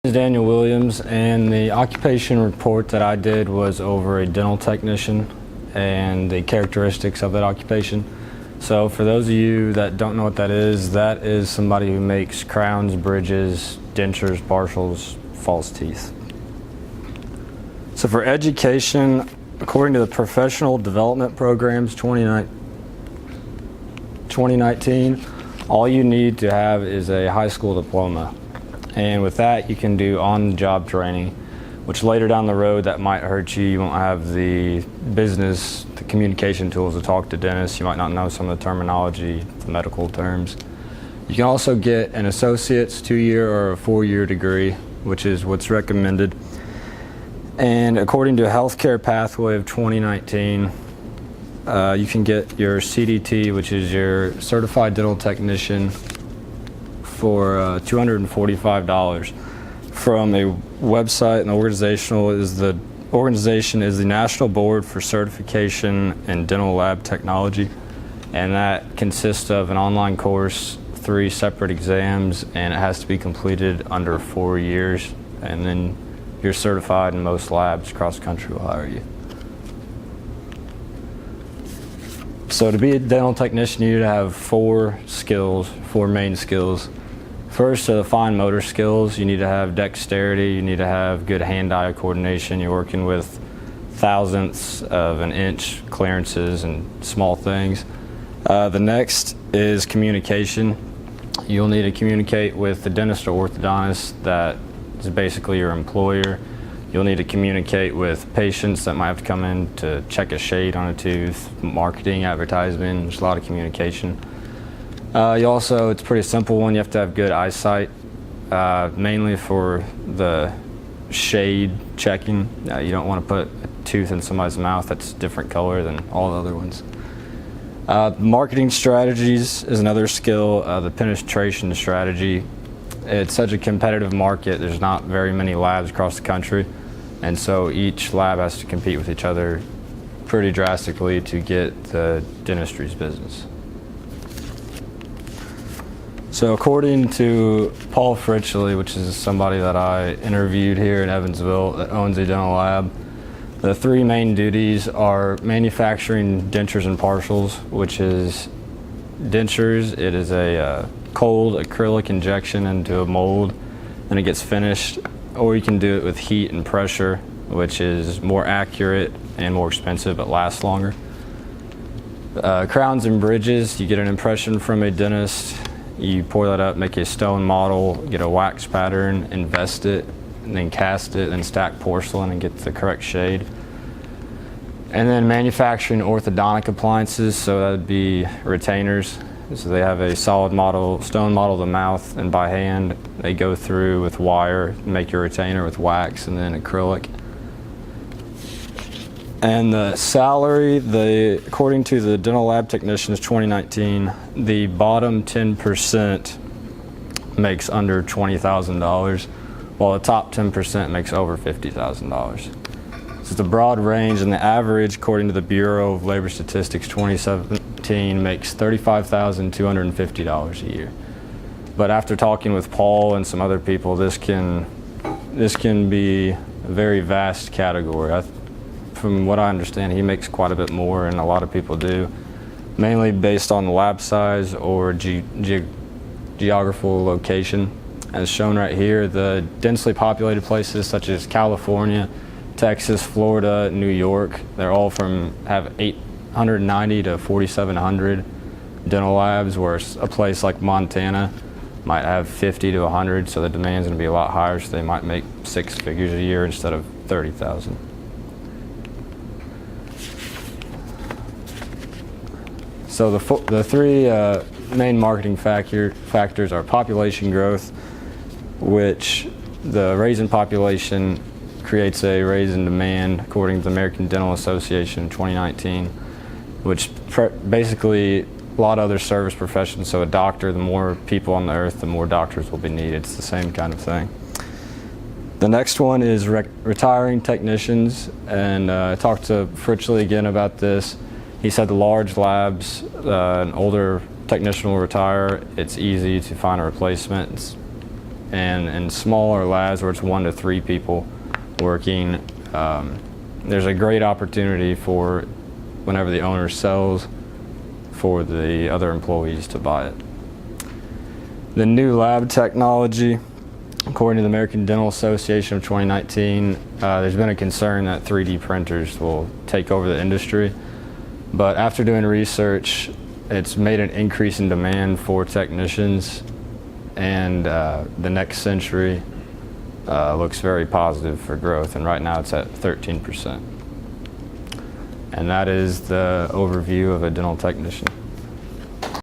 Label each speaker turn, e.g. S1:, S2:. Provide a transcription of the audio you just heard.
S1: Is Daniel Williams, and the occupation report that I did was over a dental technician and the characteristics of that occupation. So for those of you that don't know what that is somebody who makes crowns, bridges, dentures, partials, false teeth. So for education, according to the Professional Development Programs 2019, all you need to have is a high school diploma. And with that, you can do on-the-job training, which later down the road, that might hurt you. You won't have the business, the communication tools to talk to dentists. You might not know some of the terminology, the medical terms. You can also get an associate's 2-year or a 4-year degree, which is what's recommended. And according to Healthcare Pathway of 2019, you can get your CDT, which is your Certified Dental Technician, for $245 from a website. And the organization is the National Board for Certification in Dental Lab Technology, and that consists of an online course, 3 separate exams, and it has to be completed under 4 years, and then you're certified, and most labs across the country will hire you. So to be a dental technician, you need to have 4 main skills. First, the fine motor skills. You need to have dexterity, you need to have good hand-eye coordination. You're working with thousandths of an inch clearances and small things. The next is communication. You'll need to communicate with the dentist or orthodontist that is basically your employer. You'll need to communicate with patients that might have to come in to check a shade on a tooth, marketing, advertising. There's a lot of communication. It's a pretty simple one. You have to have good eyesight, mainly for the shade checking. You don't want to put a tooth in somebody's mouth that's a different color than all the other ones. Marketing strategies is another skill. The penetration strategy. It's such a competitive market. There's not very many labs across the country, and so each lab has to compete with each other pretty drastically to get the dentistry's business. So according to Paul Fritchley, which is somebody that I interviewed here in Evansville that owns a dental lab, the 3 main duties are manufacturing dentures and partials, which is dentures. It is a cold acrylic injection into a mold, and it gets finished, or you can do it with heat and pressure, which is more accurate and more expensive but lasts longer. Crowns and bridges, you get an impression from a dentist. You pour that up, make a stone model, get a wax pattern, invest it, and then cast it, and stack porcelain and get the correct shade. And then manufacturing orthodontic appliances, so that would be retainers. So they have a solid model, stone model of the mouth, and by hand they go through with wire, make your retainer with wax and then acrylic. And the salary, according to the Dental Lab Technicians 2019, the bottom 10% makes under $20,000, while the top 10% makes over $50,000. So it's a broad range, and the average, according to the Bureau of Labor Statistics 2017, makes $35,250 a year. But after talking with Paul and some other people, this can be a very vast category. From what I understand, he makes quite a bit more, and a lot of people do, mainly based on the lab size or geographical location. As shown right here, the densely populated places such as California, Texas, Florida, New York, they're all have 890 to 4,700 dental labs, whereas a place like Montana might have 50 to 100, so the demand's going to be a lot higher, so they might make 6 figures a year instead of 30,000. So the 3 main marketing factors are population growth, which the raise in population creates a raise in demand, according to the American Dental Association in 2019, which basically a lot of other service professions. So a doctor, the more people on the earth, the more doctors will be needed. It's the same kind of thing. The next one is retiring technicians, and I talked to Fritchley again about this. He said the large labs, an older technician will retire. It's easy to find a replacement. and in smaller labs where it's 1 to 3 people working, there's a great opportunity for whenever the owner sells for the other employees to buy it. The new lab technology, according to the American Dental Association of 2019, there's been a concern that 3D printers will take over the industry. But after doing research, it's made an increase in demand for technicians, and the next century looks very positive for growth, and right now it's at 13%. And that is the overview of a dental technician.